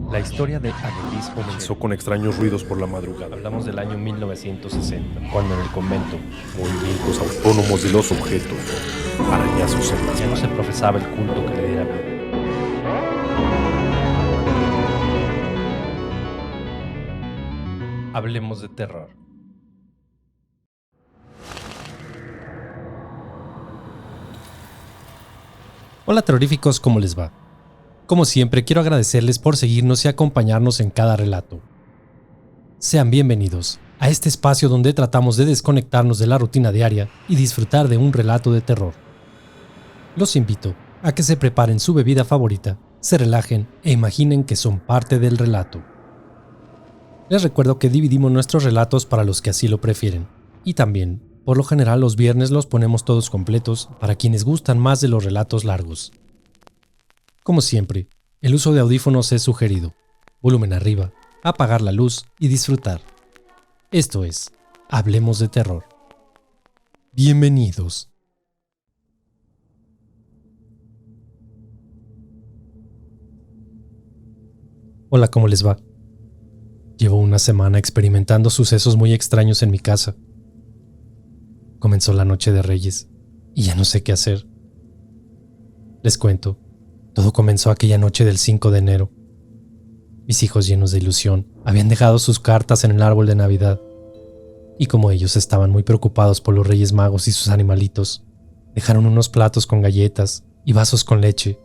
La historia de Agelis comenzó Con extraños ruidos por la madrugada. Hablamos del año 1960, cuando en el convento Movimientos autónomos de los objetos. Arañazos en las ya no se paredes. profesaba el culto que le diera vida. Hablemos de terror. Hola terroríficos, ¿cómo les va? Como siempre, quiero agradecerles por seguirnos y acompañarnos en cada relato. Sean bienvenidos a este espacio donde tratamos de desconectarnos de la rutina diaria y disfrutar de un relato de terror. Los invito a que se preparen su bebida favorita, se relajen e imaginen que son parte del relato. Les recuerdo que dividimos nuestros relatos para los que así lo prefieren, y también, por lo general los viernes los ponemos todos completos para quienes gustan más de los relatos largos. Como siempre, el uso de audífonos es sugerido. Volumen arriba, apagar la luz y disfrutar. Esto es, Hablemos de Terror. Bienvenidos. Hola, ¿cómo les va? Llevo una semana experimentando sucesos muy extraños en mi casa. Comenzó la noche de Reyes y ya no sé qué hacer. Les cuento, todo comenzó aquella noche del 5 de enero. Mis hijos, llenos de ilusión, habían dejado sus cartas en el árbol de Navidad. Y como ellos estaban muy preocupados por los Reyes Magos y sus animalitos, dejaron unos platos con galletas y vasos con leche.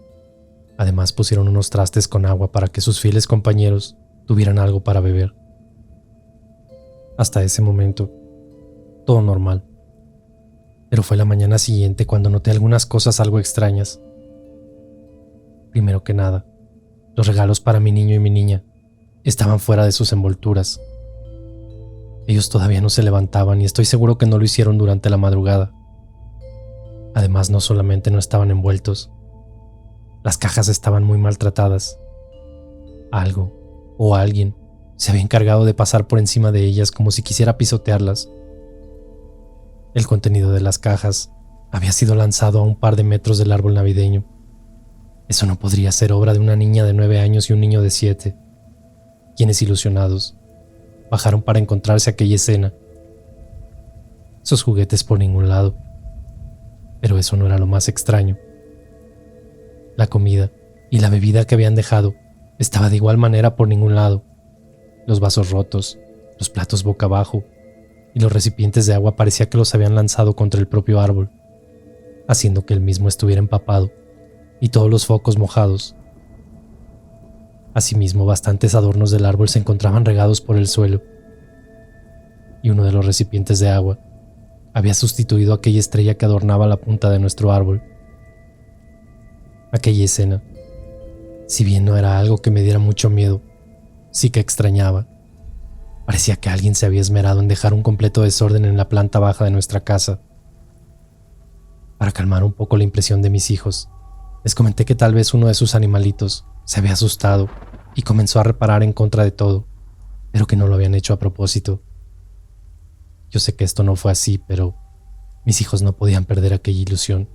Además pusieron unos trastes con agua para que sus fieles compañeros tuvieran algo para beber. Hasta ese momento, todo normal. Pero fue la mañana siguiente cuando noté algunas cosas algo extrañas. Primero que nada, los regalos para mi niño y mi niña estaban fuera de sus envolturas. Ellos todavía no se levantaban y estoy seguro que no lo hicieron durante la madrugada. Además, no solamente no estaban envueltos, las cajas estaban muy maltratadas. Algo o alguien se había encargado de pasar por encima de ellas como si quisiera pisotearlas. El contenido de las cajas había sido lanzado a un par de metros del árbol navideño. Eso no podría ser obra de una niña de 9 años y un niño de 7, quienes, ilusionados, bajaron para encontrarse aquella escena. Sus juguetes por ningún lado. Pero eso no era lo más extraño. La comida y la bebida que habían dejado estaba de igual manera por ningún lado. Los vasos rotos, los platos boca abajo y los recipientes de agua parecía que los habían lanzado contra el propio árbol, haciendo que el mismo estuviera empapado y todos los focos mojados. Asimismo, bastantes adornos del árbol se encontraban regados por el suelo, y uno de los recipientes de agua había sustituido aquella estrella que adornaba la punta de nuestro árbol. Aquella escena, si bien no era algo que me diera mucho miedo, sí que extrañaba. Parecía que alguien se había esmerado en dejar un completo desorden en la planta baja de nuestra casa. Para calmar un poco la impresión de mis hijos, les comenté que tal vez uno de sus animalitos se había asustado y comenzó a reparar en contra de todo, pero que no lo habían hecho a propósito. Yo sé que esto no fue así, pero mis hijos no podían perder aquella ilusión.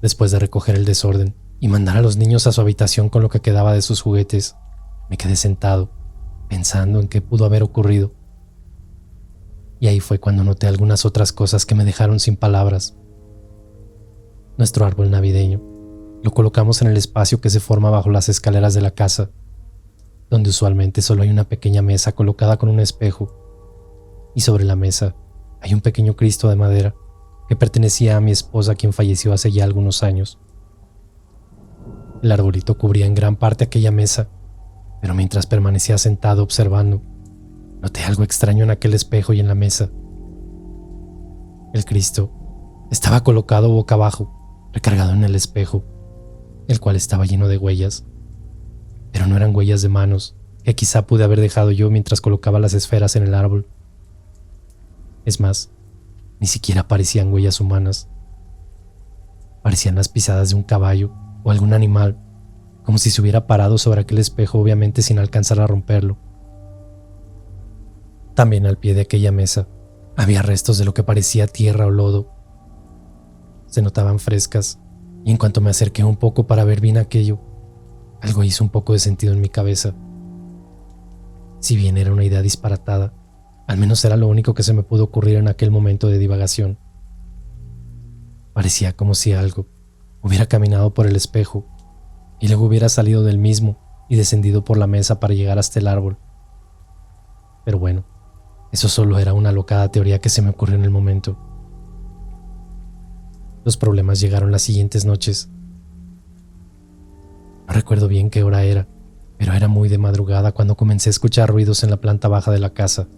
Después de recoger el desorden y mandar a los niños a su habitación con lo que quedaba de sus juguetes, me quedé sentado, pensando en qué pudo haber ocurrido. Y ahí fue cuando noté algunas otras cosas que me dejaron sin palabras. Nuestro árbol navideño lo colocamos en el espacio que se forma bajo las escaleras de la casa, donde usualmente solo hay una pequeña mesa colocada con un espejo, y sobre la mesa hay un pequeño Cristo de madera que pertenecía a mi esposa, quien falleció hace ya algunos años. El arbolito cubría en gran parte aquella mesa, pero mientras permanecía sentado observando, noté algo extraño en aquel espejo y en la mesa. El Cristo estaba colocado boca abajo, recargado en el espejo, el cual estaba lleno de huellas, pero no eran huellas de manos que quizá pude haber dejado yo mientras colocaba las esferas en el árbol. Es más, ni siquiera parecían huellas humanas. Parecían las pisadas de un caballo o algún animal, como si se hubiera parado sobre aquel espejo, obviamente sin alcanzar a romperlo. También al pie de aquella mesa había restos de lo que parecía tierra o lodo. Se notaban frescas, y en cuanto me acerqué un poco para ver bien aquello, algo hizo un poco de sentido en mi cabeza. Si bien era una idea disparatada, al menos era lo único que se me pudo ocurrir en aquel momento de divagación. Parecía como si algo hubiera caminado por el espejo y luego hubiera salido del mismo y descendido por la mesa para llegar hasta el árbol. Pero bueno, eso solo era una alocada teoría que se me ocurrió en el momento. Los problemas llegaron las siguientes noches. No recuerdo bien qué hora era, pero era muy de madrugada cuando comencé a escuchar ruidos en la planta baja de la casa.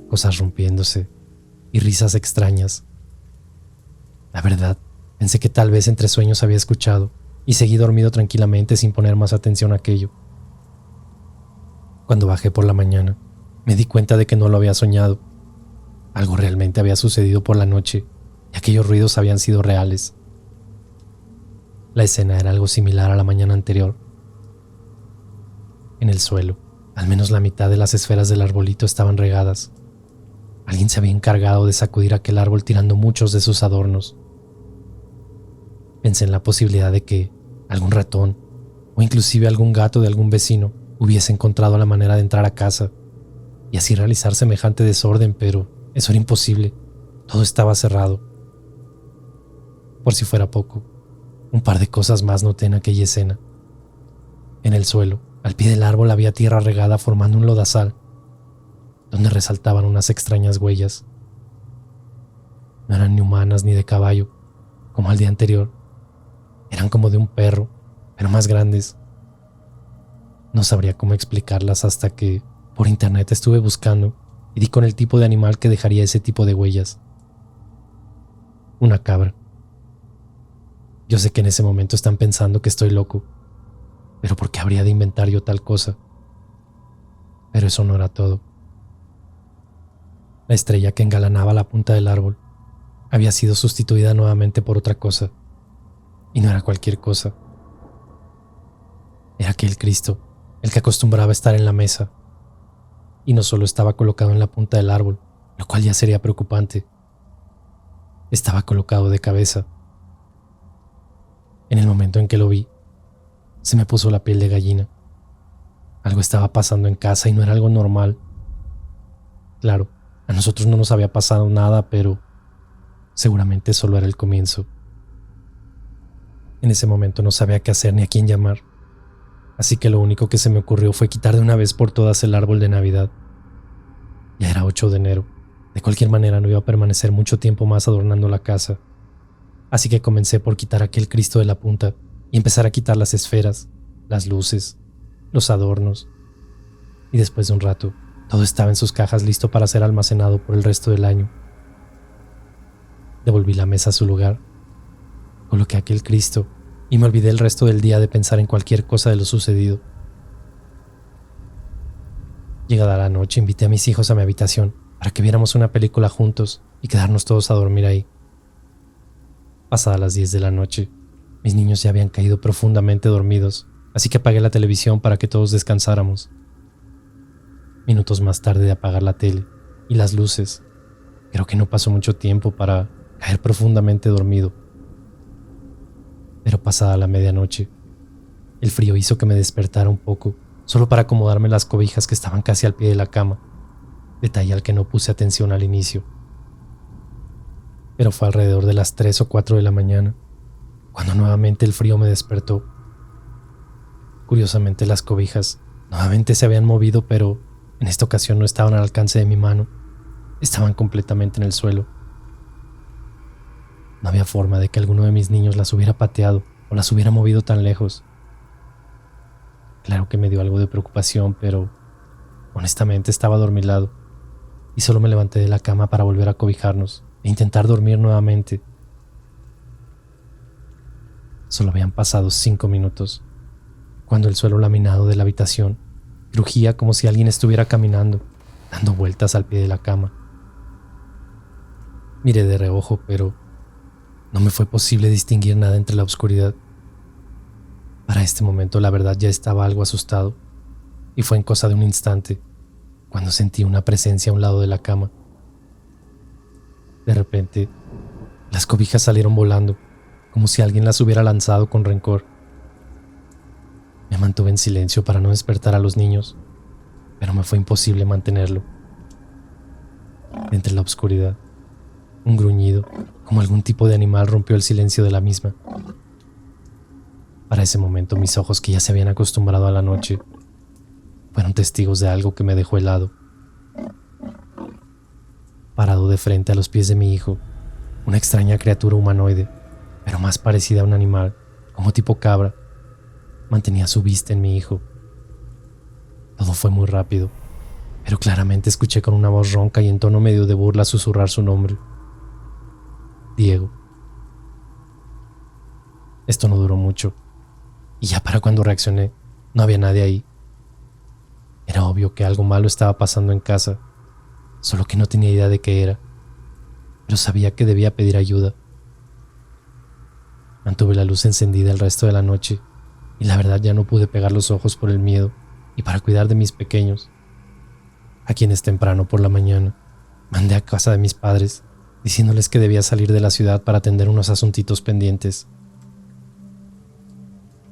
Cosas rompiéndose y risas extrañas. La verdad, pensé que tal vez entre sueños había escuchado y seguí dormido tranquilamente sin poner más atención a aquello. Cuando bajé por la mañana, me di cuenta de que no lo había soñado. Algo realmente había sucedido por la noche y aquellos ruidos habían sido reales. La escena era algo similar a la mañana anterior. En el suelo, al menos la mitad de las esferas del arbolito estaban regadas. Alguien se había encargado de sacudir aquel árbol tirando muchos de sus adornos. Pensé en la posibilidad de que algún ratón o inclusive algún gato de algún vecino hubiese encontrado la manera de entrar a casa y así realizar semejante desorden, pero eso era imposible. Todo estaba cerrado. Por si fuera poco, un par de cosas más noté en aquella escena. En el suelo, al pie del árbol, había tierra regada formando un lodazal, donde resaltaban unas extrañas huellas. No eran ni humanas ni de caballo, como al día anterior. Eran como de un perro, pero más grandes. No sabría cómo explicarlas hasta que por internet estuve buscando y di con el tipo de animal que dejaría ese tipo de huellas. Una cabra. Yo sé que en ese momento están pensando que estoy loco, pero ¿por qué habría de inventar yo tal cosa? Pero eso no era todo. La estrella que engalanaba la punta del árbol había sido sustituida nuevamente por otra cosa, y no era cualquier cosa. Era aquel Cristo, el que acostumbraba estar en la mesa, y no solo estaba colocado en la punta del árbol, lo cual ya sería preocupante. Estaba colocado de cabeza. En el momento en que lo vi, se me puso la piel de gallina. Algo estaba pasando en casa y no era algo normal. Claro, a nosotros no nos había pasado nada, pero seguramente solo era el comienzo. En ese momento no sabía qué hacer ni a quién llamar, así que lo único que se me ocurrió fue quitar de una vez por todas el árbol de Navidad. Ya era 8 de enero. De cualquier manera no iba a permanecer mucho tiempo más adornando la casa. Así que comencé por quitar aquel Cristo de la punta y empezar a quitar las esferas, las luces, los adornos. Y después de un rato, todo estaba en sus cajas listo para ser almacenado por el resto del año. Devolví la mesa a su lugar, coloqué aquel Cristo y me olvidé el resto del día de pensar en cualquier cosa de lo sucedido. Llegada la noche, invité a mis hijos a mi habitación para que viéramos una película juntos y quedarnos todos a dormir ahí. Pasadas las 10 de la noche, mis niños ya habían caído profundamente dormidos, así que apagué la televisión para que todos descansáramos. Minutos más tarde de apagar la tele y las luces, creo que no pasó mucho tiempo para caer profundamente dormido. Pero pasada la medianoche, el frío hizo que me despertara un poco, solo para acomodarme las cobijas que estaban casi al pie de la cama, detalle al que no puse atención al inicio. Pero fue alrededor de las 3 o 4 de la mañana, cuando nuevamente el frío me despertó. Curiosamente las cobijas nuevamente se habían movido, pero en esta ocasión no estaban al alcance de mi mano, estaban completamente en el suelo. No había forma de que alguno de mis niños las hubiera pateado o las hubiera movido tan lejos. Claro que me dio algo de preocupación, pero honestamente estaba adormilado y solo me levanté de la cama para volver a cobijarnos e intentar dormir nuevamente. Solo habían pasado 5 minutos, cuando el suelo laminado de la habitación crujía como si alguien estuviera caminando, dando vueltas al pie de la cama. Miré de reojo, pero no me fue posible distinguir nada entre la oscuridad. Para este momento la verdad ya estaba algo asustado, y fue en cosa de un instante cuando sentí una presencia a un lado de la cama. De repente, las cobijas salieron volando, como si alguien las hubiera lanzado con rencor. Me mantuve en silencio para no despertar a los niños, pero me fue imposible mantenerlo. Entre la oscuridad, un gruñido, como algún tipo de animal, rompió el silencio de la misma. Para ese momento, mis ojos, que ya se habían acostumbrado a la noche, fueron testigos de algo que me dejó helado. Parado de frente a los pies de mi hijo, una extraña criatura humanoide, pero más parecida a un animal, como tipo cabra, mantenía su vista en mi hijo. Todo fue muy rápido, pero claramente escuché con una voz ronca y en tono medio de burla susurrar su nombre: Diego. Esto no duró mucho, y ya para cuando reaccioné, no había nadie ahí. Era obvio que algo malo estaba pasando en casa, solo que no tenía idea de qué era, pero sabía que debía pedir ayuda. Mantuve la luz encendida el resto de la noche, y la verdad ya no pude pegar los ojos por el miedo y para cuidar de mis pequeños, a quienes temprano por la mañana mandé a casa de mis padres, diciéndoles que debía salir de la ciudad para atender unos asuntitos pendientes.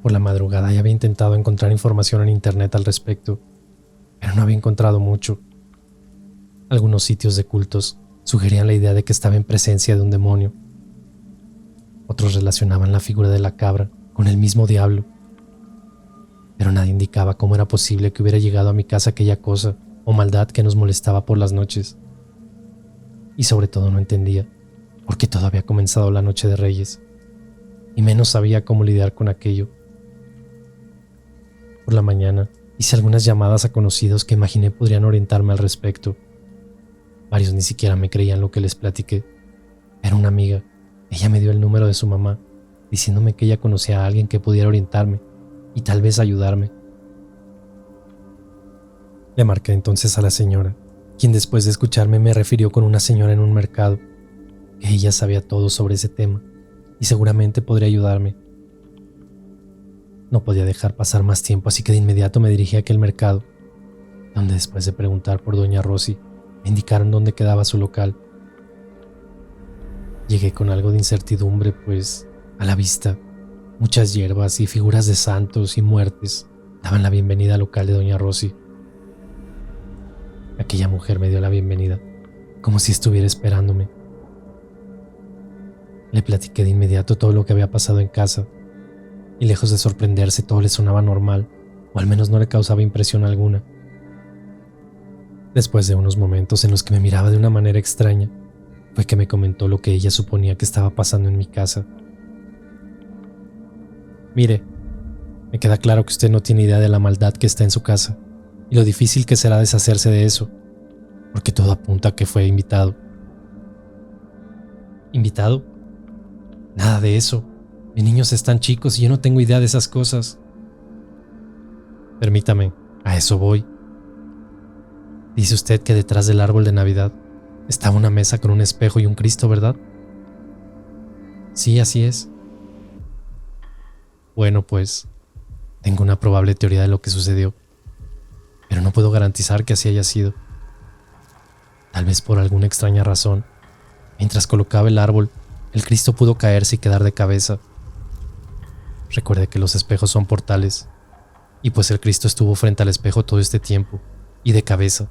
Por la madrugada ya había intentado encontrar información en internet al respecto, pero no había encontrado mucho. Algunos sitios de cultos sugerían la idea de que estaba en presencia de un demonio. Otros relacionaban la figura de la cabra con el mismo diablo, pero nadie indicaba cómo era posible que hubiera llegado a mi casa aquella cosa o maldad que nos molestaba por las noches. Y sobre todo no entendía por qué todo había comenzado la noche de Reyes, y menos sabía cómo lidiar con aquello. Por la mañana hice algunas llamadas a conocidos que imaginé podrían orientarme al respecto. Varios ni siquiera me creían lo que les platiqué. Era una amiga. Ella me dio el número de su mamá, diciéndome que ella conocía a alguien que pudiera orientarme y tal vez ayudarme. Le marqué entonces a la señora, quien después de escucharme me refirió con una señora en un mercado, que ella sabía todo sobre ese tema y seguramente podría ayudarme. No podía dejar pasar más tiempo, así que de inmediato me dirigí a aquel mercado, donde después de preguntar por doña Rosy, me indicaron dónde quedaba su local. Llegué con algo de incertidumbre, pues a la vista muchas hierbas y figuras de santos y muertes daban la bienvenida al local de doña Rosy. Aquella mujer me dio la bienvenida, como si estuviera esperándome. Le platiqué de inmediato todo lo que había pasado en casa, y lejos de sorprenderse, todo le sonaba normal, o al menos no le causaba impresión alguna. Después de unos momentos en los que me miraba de una manera extraña, fue que me comentó lo que ella suponía que estaba pasando en mi casa. Mire, me queda claro que usted no tiene idea de la maldad que está en su casa y lo difícil que será deshacerse de eso, porque todo apunta a que fue invitado. ¿Invitado? Nada de eso. Mis niños están chicos y yo no tengo idea de esas cosas. Permítame, a eso voy. Dice usted que detrás del árbol de Navidad estaba una mesa con un espejo y un Cristo, ¿verdad? Sí, así es. Bueno, pues, tengo una probable teoría de lo que sucedió, pero no puedo garantizar que así haya sido. Tal vez por alguna extraña razón, mientras colocaba el árbol, el Cristo pudo caerse y quedar de cabeza. Recuerde que los espejos son portales, y pues el Cristo estuvo frente al espejo todo este tiempo, y de cabeza.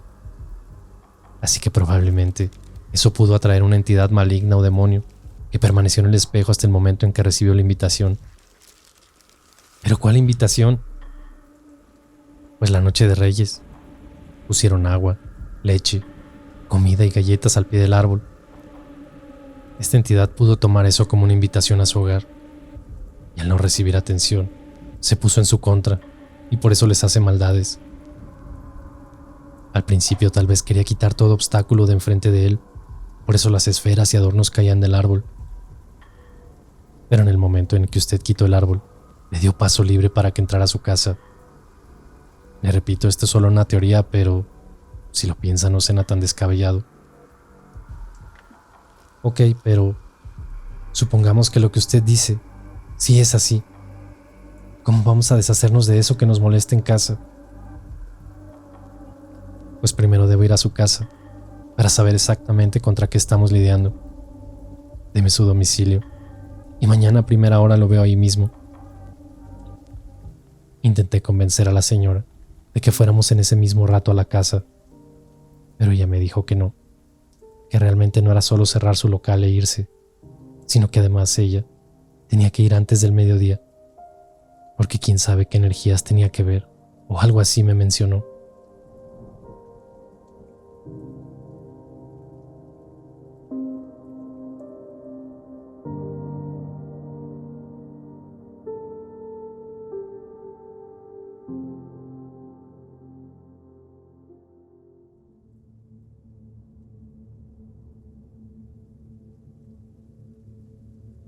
Así que probablemente eso pudo atraer una entidad maligna o demonio que permaneció en el espejo hasta el momento en que recibió la invitación. ¿Pero cuál invitación? Pues la noche de Reyes. Pusieron agua, leche, comida y galletas al pie del árbol. Esta entidad pudo tomar eso como una invitación a su hogar, y al no recibir atención, se puso en su contra, y por eso les hace maldades. Al principio tal vez quería quitar todo obstáculo de enfrente de él, por eso las esferas y adornos caían del árbol. Pero en el momento en que usted quitó el árbol, le dio paso libre para que entrara a su casa. Le repito, esto es solo una teoría, pero si lo piensa no suena tan descabellado. Ok, pero supongamos que lo que usted dice sí es así. ¿Cómo vamos a deshacernos de eso que nos molesta en casa? Pues primero debo ir a su casa para saber exactamente contra qué estamos lidiando. Deme su domicilio y mañana a primera hora lo veo ahí mismo. Intenté convencer a la señora de que fuéramos en ese mismo rato a la casa, pero ella me dijo que no, que realmente no era solo cerrar su local e irse, sino que además ella tenía que ir antes del mediodía, porque quién sabe qué energías tenía que ver, o algo así me mencionó.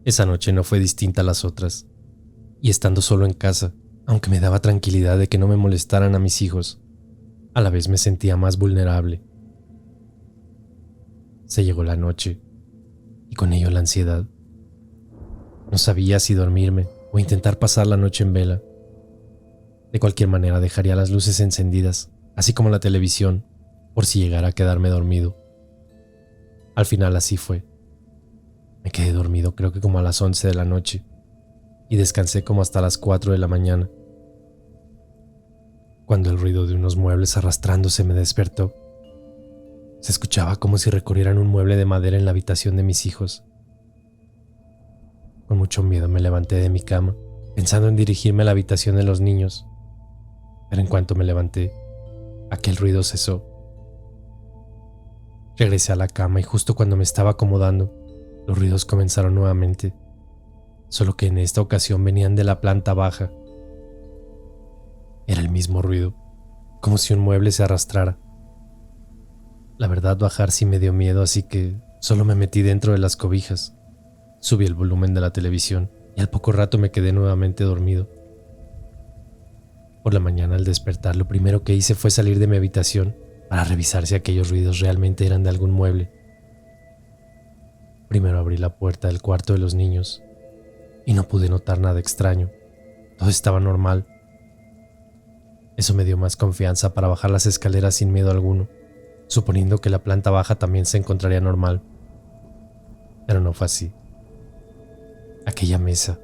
Esa noche no fue distinta a las otras, y estando solo en casa, aunque me daba tranquilidad de que no me molestaran a mis hijos, a la vez me sentía más vulnerable. Se llegó la noche, y con ello la ansiedad. No sabía si dormirme o intentar pasar la noche en vela. De cualquier manera dejaría las luces encendidas, así como la televisión, por si llegara a quedarme dormido. Al final así fue. Me quedé dormido creo que como a las 11 de la noche y descansé como hasta las 4 de la mañana, cuando el ruido de unos muebles arrastrándose me despertó. Se escuchaba como si recorrieran un mueble de madera en la habitación de mis hijos. Con mucho miedo me levanté de mi cama, pensando en dirigirme a la habitación de los niños, pero en cuanto me levanté, aquel ruido cesó. Regresé a la cama y justo cuando me estaba acomodando, los ruidos comenzaron nuevamente, solo que en esta ocasión venían de la planta baja. Era el mismo ruido, como si un mueble se arrastrara. La verdad, bajar sí me dio miedo, así que solo me metí dentro de las cobijas. Subí el volumen de la televisión y al poco rato me quedé nuevamente dormido. Por la mañana, al despertar, lo primero que hice fue salir de mi habitación para revisar si aquellos ruidos realmente eran de algún mueble. Primero abrí la puerta del cuarto de los niños y no pude notar nada extraño. Todo estaba normal. Eso me dio más confianza para bajar las escaleras sin miedo alguno, suponiendo que la planta baja también se encontraría normal. Pero no fue así. Aquella mesa,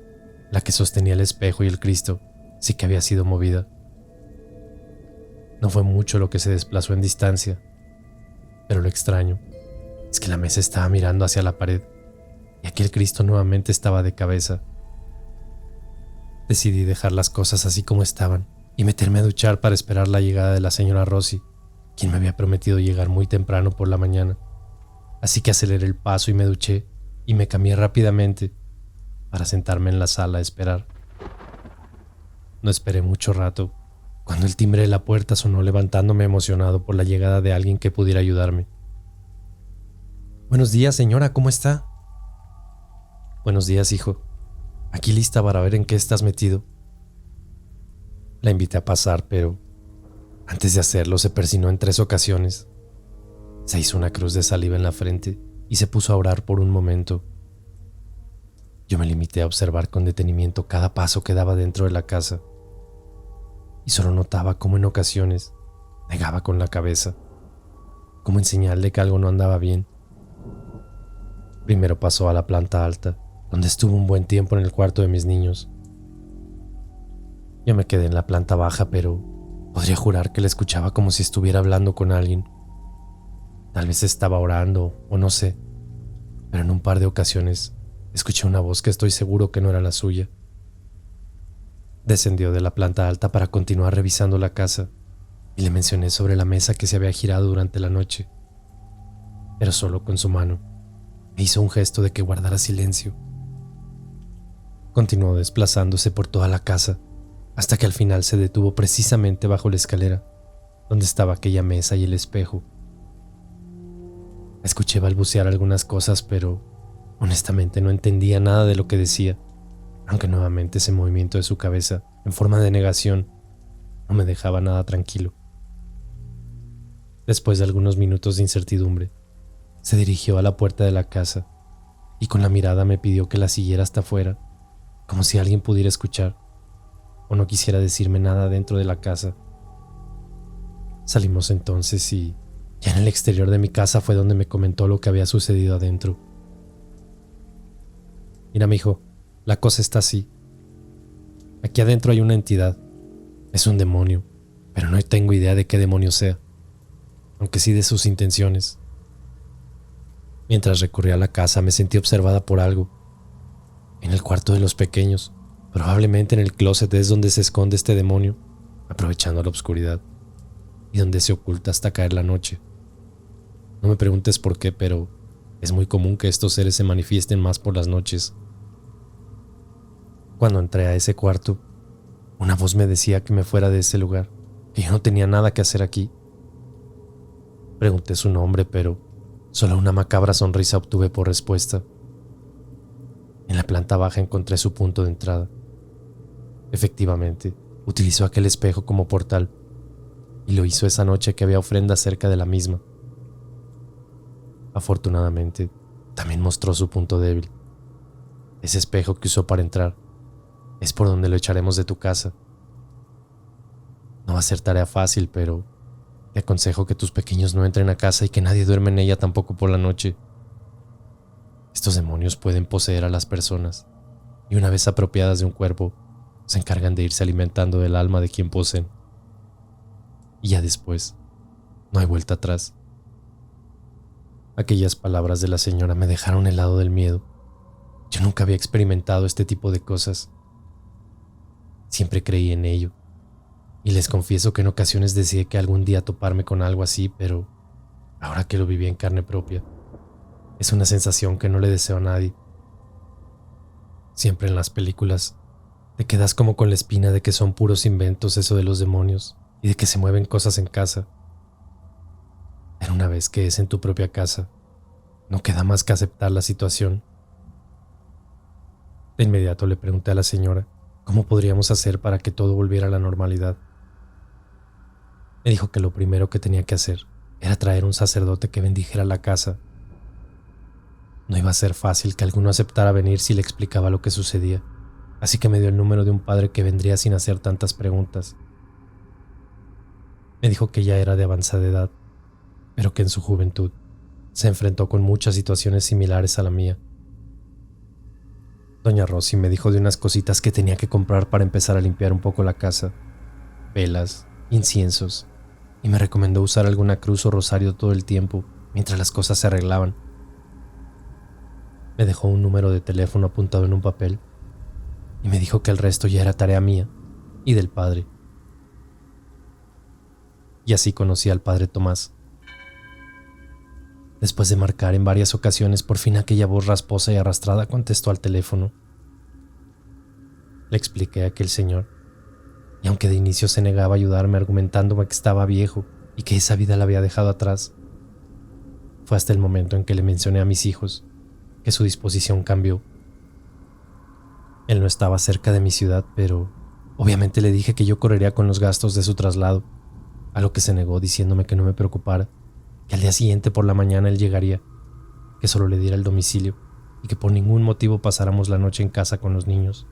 la que sostenía el espejo y el Cristo, sí que había sido movida. No fue mucho lo que se desplazó en distancia, pero lo extraño es que la mesa estaba mirando hacia la pared y aquel Cristo nuevamente estaba de cabeza. Decidí dejar las cosas así como estaban y meterme a duchar para esperar la llegada de la señora Rosy, quien me había prometido llegar muy temprano por la mañana. Así que aceleré el paso y me duché y me cambié rápidamente para sentarme en la sala a esperar. No esperé mucho rato, cuando el timbre de la puerta sonó levantándome emocionado por la llegada de alguien que pudiera ayudarme. «Buenos días, señora, ¿cómo está?» «Buenos días, hijo. Aquí lista para ver en qué estás metido». La invité a pasar, pero antes de hacerlo se persinó en 3 ocasiones. Se hizo una cruz de saliva en la frente y se puso a orar por un momento. Yo me limité a observar con detenimiento cada paso que daba dentro de la casa y solo notaba cómo en ocasiones negaba con la cabeza, como en señal de que algo no andaba bien. Primero pasó a la planta alta, donde estuvo un buen tiempo en el cuarto de mis niños. Yo me quedé en la planta baja, pero podría jurar que la escuchaba como si estuviera hablando con alguien. Tal vez estaba orando o no sé, pero en un par de ocasiones escuché una voz que estoy seguro que no era la suya. Descendió de la planta alta para continuar revisando la casa y le mencioné sobre la mesa que se había girado durante la noche, pero solo con su mano me hizo un gesto de que guardara silencio. Continuó desplazándose por toda la casa hasta que al final se detuvo precisamente bajo la escalera, donde estaba aquella mesa y el espejo. Escuché balbucear algunas cosas, pero honestamente no entendía nada de lo que decía, aunque nuevamente ese movimiento de su cabeza, en forma de negación, no me dejaba nada tranquilo. Después de algunos minutos de incertidumbre, se dirigió a la puerta de la casa y con la mirada me pidió que la siguiera hasta afuera, como si alguien pudiera escuchar o no quisiera decirme nada dentro de la casa. Salimos entonces y ya en el exterior de mi casa fue donde me comentó lo que había sucedido adentro. «Mira, mijo, la cosa está así. Aquí adentro hay una entidad, Es un demonio, pero no tengo idea de qué demonio sea, aunque sí de sus intenciones. Mientras recorría la casa me sentí observada por algo. En el cuarto de los pequeños, probablemente en el closet, es donde se esconde este demonio, aprovechando la oscuridad, y donde se oculta hasta caer la noche. No me preguntes por qué, pero es muy común que estos seres se manifiesten más por las noches. Cuando entré a ese cuarto, una voz me decía que me fuera de ese lugar, que yo no tenía nada que hacer aquí. Pregunté su nombre, pero solo una macabra sonrisa obtuve por respuesta. En la planta baja encontré su punto de entrada. Efectivamente, utilizó aquel espejo como portal, y lo hizo esa noche que había ofrenda cerca de la misma. Afortunadamente, también mostró su punto débil. Ese espejo que usó para entrar es por donde lo echaremos de tu casa. No va a ser tarea fácil, pero te aconsejo que tus pequeños no entren a casa y que nadie duerme en ella tampoco por la noche. Estos demonios pueden poseer a las personas, y una vez apropiadas de un cuerpo, se encargan de irse alimentando del alma de quien poseen. Y ya después, no hay vuelta atrás. Aquellas palabras de la señora me dejaron helado del miedo. Yo nunca había experimentado este tipo de cosas. Siempre creí en ello, y les confieso que en ocasiones deseé que algún día toparme con algo así, pero ahora que lo viví en carne propia, es una sensación que no le deseo a nadie. Siempre en las películas te quedas como con la espina de que son puros inventos eso de los demonios y de que se mueven cosas en casa. Pero una vez que es en tu propia casa, no queda más que aceptar la situación. De inmediato le pregunté a la señora cómo podríamos hacer para que todo volviera a la normalidad. Me dijo que lo primero que tenía que hacer era traer un sacerdote que bendijera la casa. No iba a ser fácil que alguno aceptara venir si le explicaba lo que sucedía, así que me dio el número de un padre que vendría sin hacer tantas preguntas. Me dijo que ya era de avanzada edad, pero que en su juventud se enfrentó con muchas situaciones similares a la mía. Doña Rosy me dijo de unas cositas que tenía que comprar para empezar a limpiar un poco la casa: velas, inciensos, y me recomendó usar alguna cruz o rosario todo el tiempo mientras las cosas se arreglaban. Me dejó un número de teléfono apuntado en un papel y me dijo que el resto ya era tarea mía y del padre. Y así conocí al padre Tomás. Después de marcar en varias ocasiones, por fin aquella voz rasposa y arrastrada contestó al teléfono. Le expliqué a aquel señor, y aunque de inicio se negaba a ayudarme argumentándome que estaba viejo y que esa vida la había dejado atrás, fue hasta el momento en que le mencioné a mis hijos que su disposición cambió. Él no estaba cerca de mi ciudad, pero obviamente le dije que yo correría con los gastos de su traslado, a lo que se negó diciéndome que no me preocupara, que al día siguiente por la mañana él llegaría, que solo le diera el domicilio y que por ningún motivo pasáramos la noche en casa con los niños.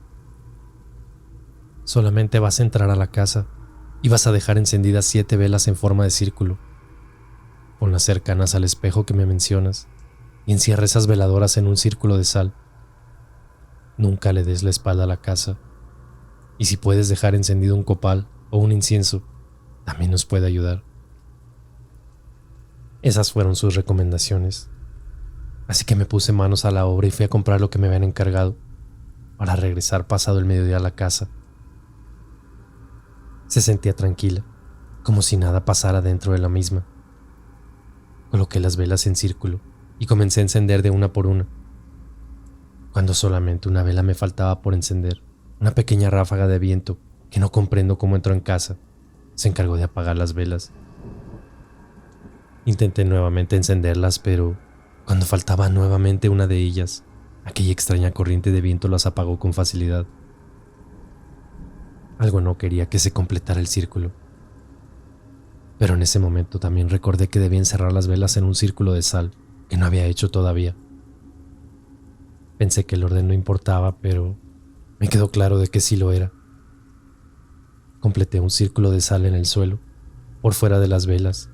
Solamente vas a entrar a la casa y vas a dejar encendidas 7 velas en forma de círculo. Ponlas cercanas al espejo que me mencionas y encierra esas veladoras en un círculo de sal. Nunca le des la espalda a la casa, y si puedes dejar encendido un copal o un incienso, también nos puede ayudar. Esas fueron sus recomendaciones, así que me puse manos a la obra y fui a comprar lo que me habían encargado para regresar pasado el mediodía a la casa. Se sentía tranquila, como si nada pasara dentro de la misma. Coloqué las velas en círculo y comencé a encender de una por una. Cuando solamente una vela me faltaba por encender, una pequeña ráfaga de viento, que no comprendo cómo entró en casa, se encargó de apagar las velas. Intenté nuevamente encenderlas, pero cuando faltaba nuevamente una de ellas, aquella extraña corriente de viento las apagó con facilidad. Algo no quería que se completara el círculo. Pero en ese momento también recordé que debía encerrar las velas en un círculo de sal, que no había hecho todavía. Pensé que el orden no importaba, pero me quedó claro de que sí lo era. Completé un círculo de sal en el suelo, por fuera de las velas,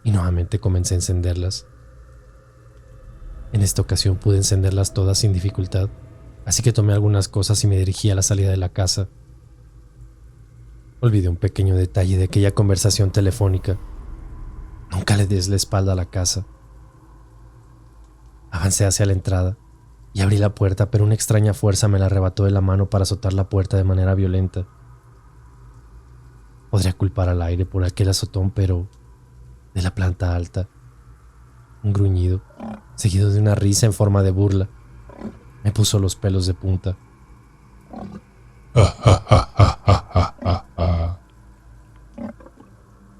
y nuevamente comencé a encenderlas. En esta ocasión pude encenderlas todas sin dificultad, así que tomé algunas cosas y me dirigí a la salida de la casa. Olvidé un pequeño detalle de aquella conversación telefónica. Nunca le des la espalda a la casa. Avancé hacia la entrada y abrí la puerta, pero una extraña fuerza me la arrebató de la mano para azotar la puerta de manera violenta. Podría culpar al aire por aquel azotón, pero de la planta alta, un gruñido, seguido de una risa en forma de burla, me puso los pelos de punta.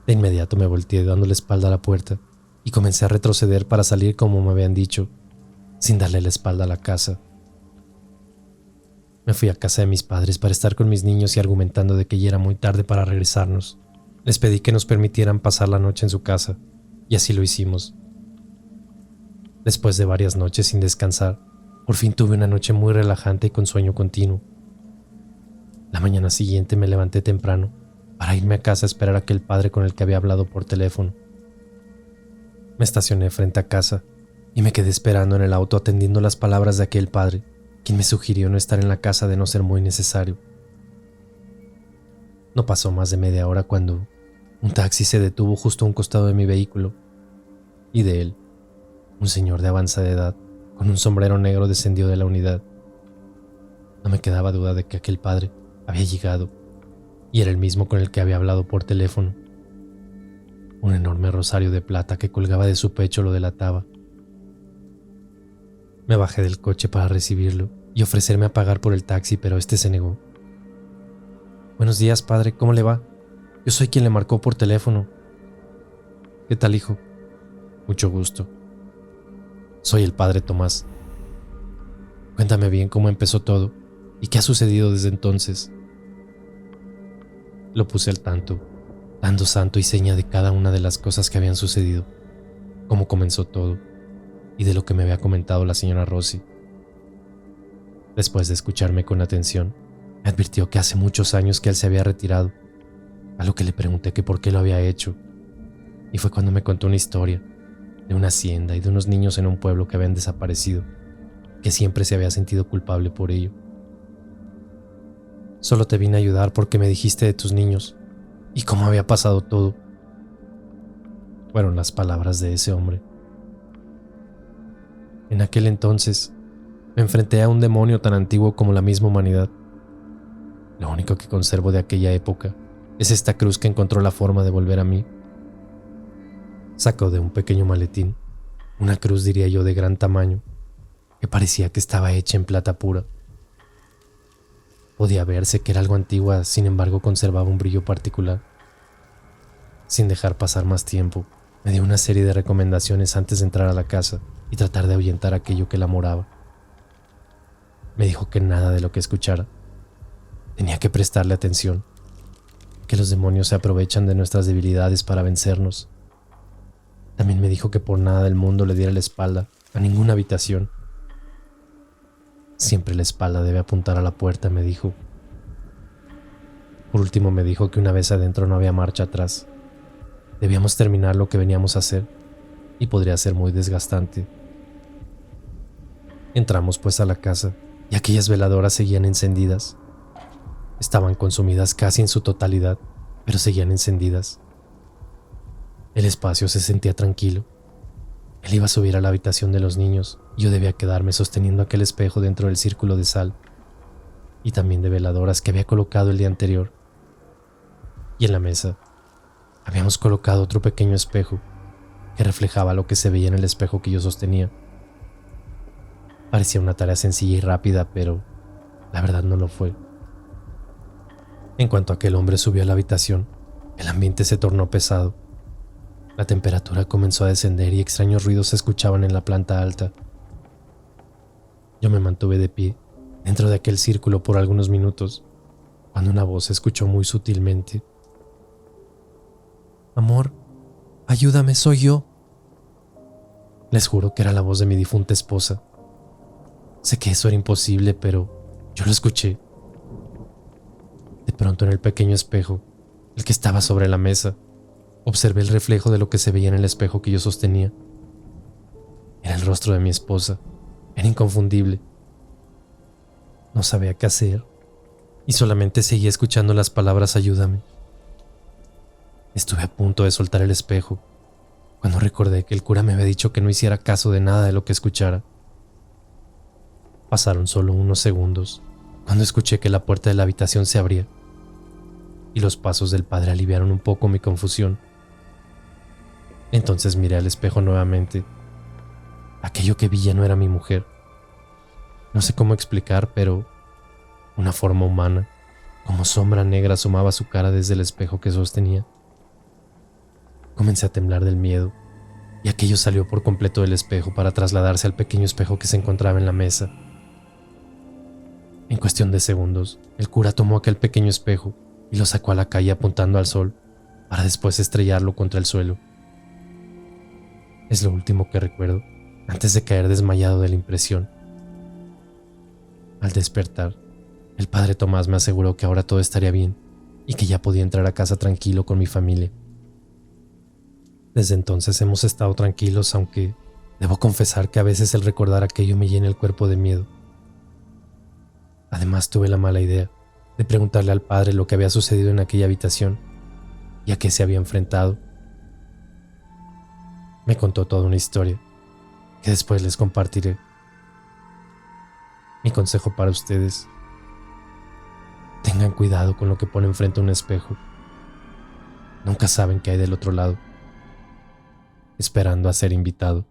De inmediato me volteé dando la espalda a la puerta y comencé a retroceder para salir como me habían dicho, sin darle la espalda a la casa. Me fui a casa de mis padres para estar con mis niños y argumentando de que ya era muy tarde para regresarnos. Les pedí que nos permitieran pasar la noche en su casa, y así lo hicimos. Después de varias noches sin descansar, por fin tuve una noche muy relajante y con sueño continuo. La mañana siguiente me levanté temprano para irme a casa a esperar a aquel padre con el que había hablado por teléfono. Me estacioné frente a casa y me quedé esperando en el auto atendiendo las palabras de aquel padre, quien me sugirió no estar en la casa de no ser muy necesario. No pasó más de media hora cuando un taxi se detuvo justo a un costado de mi vehículo, y de él, un señor de avanzada edad, con un sombrero negro, descendió de la unidad. No me quedaba duda de que aquel padre había llegado, y era el mismo con el que había hablado por teléfono. Un enorme rosario de plata que colgaba de su pecho lo delataba. Me bajé del coche para recibirlo y ofrecerme a pagar por el taxi, pero este se negó. «Buenos días, padre, ¿cómo le va? Yo soy quien le marcó por teléfono». «¿Qué tal, hijo?» «Mucho gusto. Soy el padre Tomás. Cuéntame bien cómo empezó todo y qué ha sucedido desde entonces». Lo puse al tanto, dando santo y seña de cada una de las cosas que habían sucedido, cómo comenzó todo y de lo que me había comentado la señora Rossi. Después de escucharme con atención, me advirtió que hace muchos años que él se había retirado, a lo que le pregunté que por qué lo había hecho, y fue cuando me contó una historia de una hacienda y de unos niños en un pueblo que habían desaparecido, que siempre se había sentido culpable por ello. «Solo te vine a ayudar porque me dijiste de tus niños y cómo había pasado todo», fueron las palabras de ese hombre. En aquel entonces me enfrenté a un demonio tan antiguo como la misma humanidad. Lo único que conservo de aquella época es esta cruz que encontró la forma de volver a mí. Sacó de un pequeño maletín una cruz, diría yo, de gran tamaño, que parecía que estaba hecha en plata pura. Podía verse que era algo antigua, sin embargo conservaba un brillo particular. Sin dejar pasar más tiempo, me dio una serie de recomendaciones antes de entrar a la casa y tratar de ahuyentar aquello que la moraba. Me dijo que nada de lo que escuchara tenía que prestarle atención, que los demonios se aprovechan de nuestras debilidades para vencernos. También me dijo que por nada del mundo le diera la espalda a ninguna habitación. Siempre la espalda debe apuntar a la puerta, me dijo. Por último me dijo que una vez adentro no había marcha atrás. Debíamos terminar lo que veníamos a hacer y podría ser muy desgastante. Entramos pues a la casa y aquellas veladoras seguían encendidas. Estaban consumidas casi en su totalidad, pero seguían encendidas. El espacio se sentía tranquilo. Él iba a subir a la habitación de los niños y yo debía quedarme sosteniendo aquel espejo dentro del círculo de sal y también de veladoras que había colocado el día anterior. Y en la mesa habíamos colocado otro pequeño espejo que reflejaba lo que se veía en el espejo que yo sostenía. Parecía una tarea sencilla y rápida, pero la verdad no lo fue. En cuanto aquel hombre subió a la habitación, el ambiente se tornó pesado. La temperatura comenzó a descender y extraños ruidos se escuchaban en la planta alta. Yo me mantuve de pie dentro de aquel círculo por algunos minutos, cuando una voz se escuchó muy sutilmente. «Amor, ayúdame, soy yo». Les juro que era la voz de mi difunta esposa. Sé que eso era imposible, pero yo lo escuché. De pronto, en el pequeño espejo, el que estaba sobre la mesa, observé el reflejo de lo que se veía en el espejo que yo sostenía. Era el rostro de mi esposa. Era inconfundible. No sabía qué hacer. y solamente seguía escuchando las palabras ayúdame. Estuve a punto de soltar el espejo cuando recordé que el cura me había dicho que no hiciera caso de nada de lo que escuchara. Pasaron solo unos segundos cuando escuché que la puerta de la habitación se abría y los pasos del padre aliviaron un poco mi confusión. Entonces miré al espejo nuevamente. Aquello que vi ya no era mi mujer. No sé cómo explicar, pero una forma humana, como sombra negra, asomaba su cara desde el espejo que sostenía. Comencé a temblar del miedo y aquello salió por completo del espejo para trasladarse al pequeño espejo que se encontraba en la mesa. En cuestión de segundos, el cura tomó aquel pequeño espejo y lo sacó a la calle apuntando al sol para después estrellarlo contra el suelo. Es lo último que recuerdo antes de caer desmayado de la impresión. Al despertar, el padre Tomás me aseguró que ahora todo estaría bien y que ya podía entrar a casa tranquilo con mi familia. Desde entonces hemos estado tranquilos, aunque debo confesar que a veces el recordar aquello me llena el cuerpo de miedo. Además tuve la mala idea de preguntarle al padre lo que había sucedido en aquella habitación y a qué se había enfrentado. Me contó toda una historia que después les compartiré. Mi consejo para ustedes: tengan cuidado con lo que ponen frente a un espejo. Nunca saben qué hay del otro lado, esperando a ser invitado.